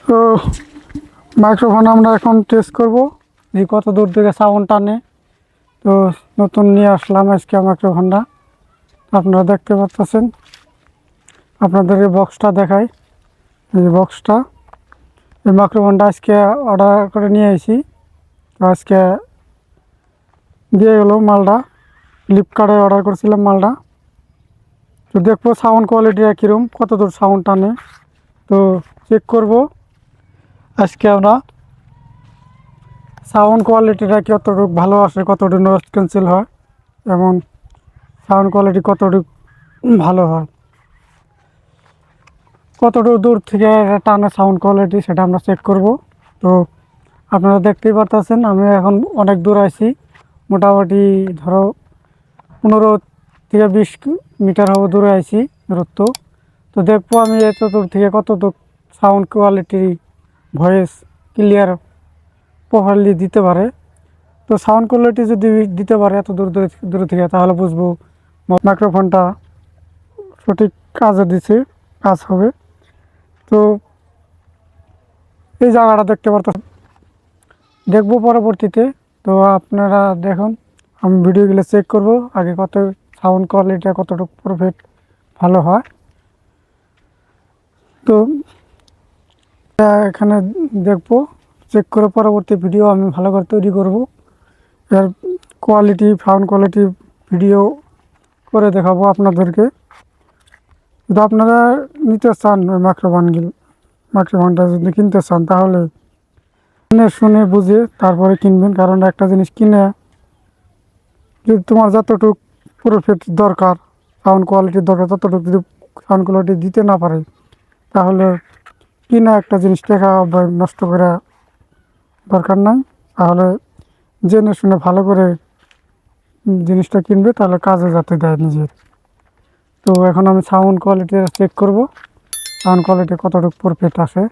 তো মাইক্রোফোন আমরা এখন টেস্ট করব যে কত দূর থেকে সাউন্ড টানে। তো নতুন নিয়ে আসলাম আজকে মাইক্রোফোনটা, আপনারা দেখতে পাচ্ছেন। আপনাদের এই বক্সটা দেখাই, এই বক্সটা, এই মাইক্রোফোনটা আজকে অর্ডার করে নিয়ে আসি। তো আজকে দিয়ে গেলো মালটা, ফ্লিপকার্টে অর্ডার করেছিলাম মালটা। তো দেখবো সাউন্ড কোয়ালিটিটা কীরকম, কত দূর সাউন্ড টানে। তো চেক করব আজকে আমরা সাউন্ড কোয়ালিটিটা কতটুকু ভালো আসে, কতটুকু নয়েজ ক্যান্সেল হয় এবং সাউন্ড কোয়ালিটি কতটুকু ভালো হয়, কতটুকু দূর থেকে টানে সাউন্ড কোয়ালিটি, সেটা আমরা চেক করব। তো আপনারা দেখতেই পারতেছেন আমি এখন অনেক দূর আছি, মোটামুটি ধরো 15 থেকে 20 মিটার হবে দূরে আছি দূরত্ব। তো দেখবো আমি এত দূর থেকে কতটুকু sound quality, voice clear properly দিতে পারে। তো সাউন্ড কোয়ালিটি যদি দিতে পারে এত দূর থেকে, তাহলে বুঝবো মাইক্রোফোনটা সঠিক কাজে দিছে, কাজ হবে। তো এই জায়গাটা দেখতে পারতেন, দেখবো পরবর্তীতে। তো আপনারা দেখুন, আমি ভিডিওগুলো চেক করব আগে, কত সাউন্ড কোয়ালিটিটা কতটুকু পারফেক্ট ভালো হয়। তো এখানে দেখবো, চেক করে পরবর্তী ভিডিও আমি ভালো করে তৈরি করব। এর কোয়ালিটি, সাউন্ড কোয়ালিটি ভিডিও করে দেখাবো আপনাদেরকে। যদি আপনারা নিতে চান ওই মাইক্রোফোনটা যদি কিনতে চান, তাহলে শুনে বুঝে তারপরে কিনবেন। কারণ একটা জিনিস কিনে যদি তোমার যতটুকু প্রফিট দরকার, সাউন্ড কোয়ালিটির দরকার, ততটুকু যদি সাউন্ড কোয়ালিটি দিতে না পারে, তাহলে কিনা একটা জিনিস টাকা নষ্ট করা দরকার নাই। তাহলে জেনে শুনে ভালো করে জিনিসটা কিনবে, তাহলে কাজে যাতে দেয় নিজের। তো এখন আমি সাউন্ড কোয়ালিটি চেক করব, সাউন্ড কোয়ালিটি কতটুকু পারফেক্ট আসে।